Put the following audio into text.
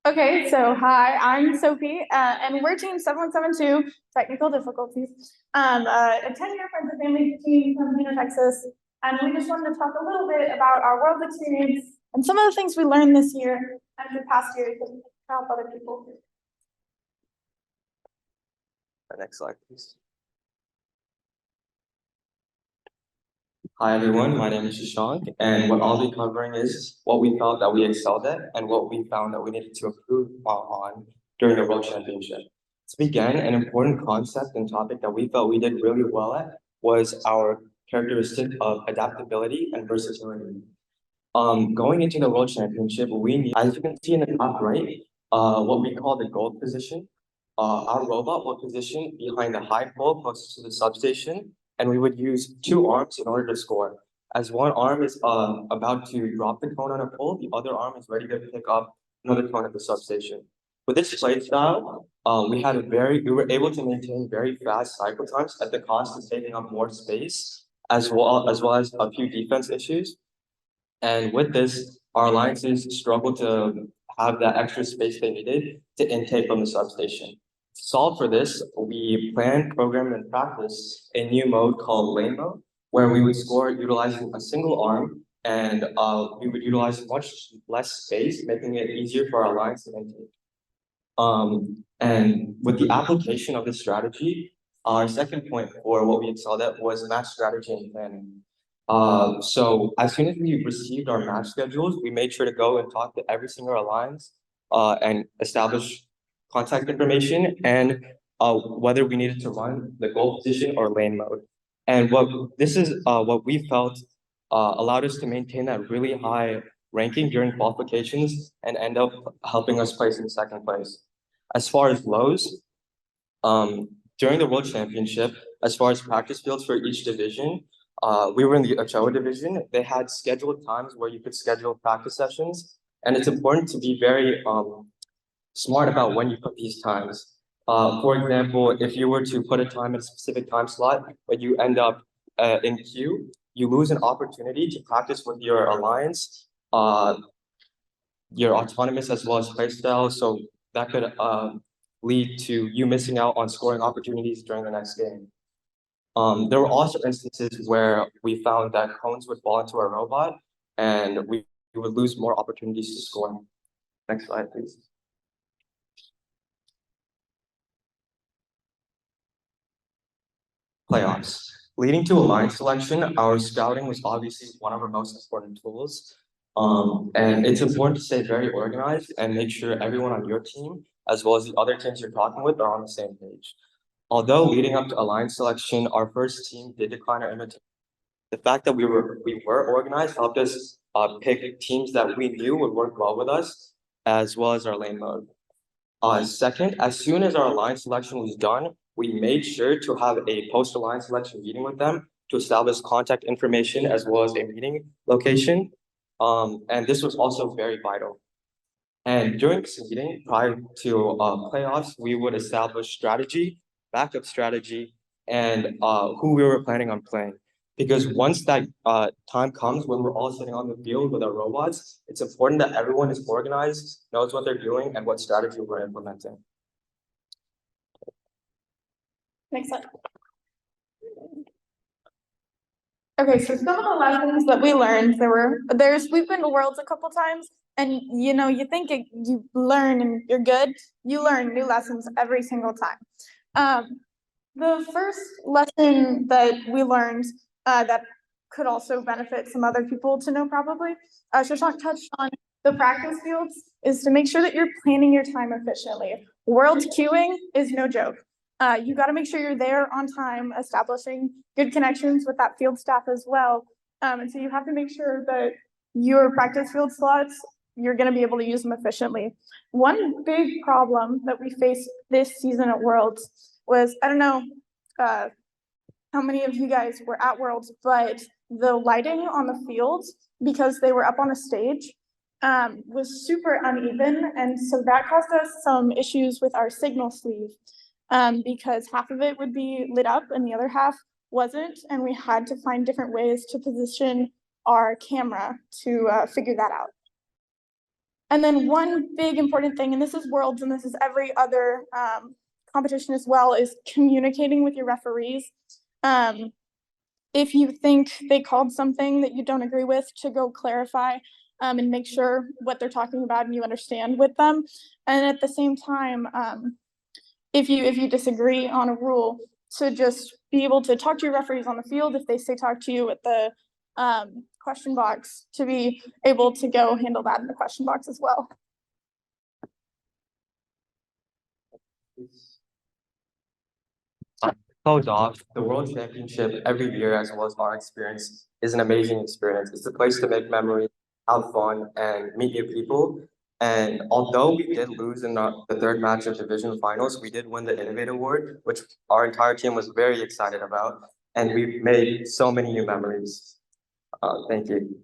Okay, so hi, I'm Sophie, and we're Team 7172, Technical Difficulties, a 10-year friends and family team from Phoenix, Texas, and we just wanted to talk a little bit about our world experience and some of the things we learned this year and the past years to help other people. Next slide, please. Hi, everyone. My name is Shashank, and what I'll be covering is what we felt that we excelled at and what we found that we needed to improve on during the World Championship. To begin, an important concept and topic that we felt we did really well at was our characteristic of adaptability and versatility. Going into the World Championship, we need, as you can see in the top right, what we call the gold position. Our robot will position behind the high pole closest to the substation, and we would use two arms in order to score. As one arm is about to drop the cone on a pole, the other arm is ready to pick up another cone at the substation. With this play style, we were able to maintain very fast cycle times at the cost of taking up more space, as well as a few defense issues. And with this, our alliances struggled to have that extra space they needed to intake from the substation. To solve for this, we planned, programmed, and practiced a new mode called lane mode, where we would score utilizing a single arm, and we would utilize much less space, making it easier for our alliance to intake. And with the application of this strategy, our second point for what we excelled at was match strategy and planning. So as soon as we received our match schedules, we made sure to go and talk to every single alliance and establish contact information and whether we needed to run the goal position or lane mode. And what we felt allowed us to maintain that really high ranking during qualifications and end up helping us place in second place. As far as lows, during the World Championship, as far as practice fields for each division, we were in the Ochoa division. They had scheduled times where you could schedule practice sessions, and it's important to be very smart about when you put these times. For example, if you were to put a time in a specific time slot, but you end up in queue, you lose an opportunity to practice with your alliance, your autonomous as well as playstyle. So that could lead to you missing out on scoring opportunities during the next game. There were also instances where we found that cones would fall into our robot and we would lose more opportunities to score. Next slide, please. Playoffs. Leading to alliance selection, our scouting was obviously one of our most important tools. And it's important to stay very organized and make sure everyone on your team, as well as the other teams you're talking with, are on the same page. Although leading up to alliance selection, our first team did decline our invitation. The fact that we were organized helped us pick teams that we knew would work well with us, as well as our lane mode. Second, as soon as our alliance selection was done, we made sure to have a post-alliance selection meeting with them to establish contact information as well as a meeting location. And this was also very vital. And during this meeting, prior to playoffs, we would establish strategy, backup strategy, and who we were planning on playing. Because once that time comes when we're all sitting on the field with our robots, it's important that everyone is organized, knows what they're doing, and what strategy we're implementing. Next slide. Okay, so some of the lessons that we learned, we've been to Worlds a couple times, and you think you learn and you're good. You learn new lessons every single time. The first lesson that we learned that could also benefit some other people to know probably, Shashank touched on the practice fields, is to make sure that you're planning your time efficiently. World queuing is no joke. You got to make sure you're there on time, establishing good connections with that field staff as well. And so you have to make sure that your practice field slots, you're going to be able to use them efficiently. One big problem that we faced this season at Worlds was, I don't know how many of you guys were at Worlds, but the lighting on the fields, because they were up on a stage, was super uneven. And so that caused us some issues with our signal sleeve. Because half of it would be lit up and the other half wasn't, and we had to find different ways to position our camera to figure that out. And then one big important thing, and this is Worlds and this is every other competition as well, is communicating with your referees. If you think they called something that you don't agree with, to go clarify and make sure what they're talking about and you understand with them. And at the same time, if you disagree on a rule, to just be able to talk to your referees on the field. If they say talk to you at the question box, to be able to go handle that in the question box as well. Close off, the World Championship every year, as well as our experience, is an amazing experience. It's a place to make memories, have fun, and meet new people. And although we did lose in the third match of division finals, we did win the Innovate Award, which our entire team was very excited about. And we've made so many new memories. Thank you.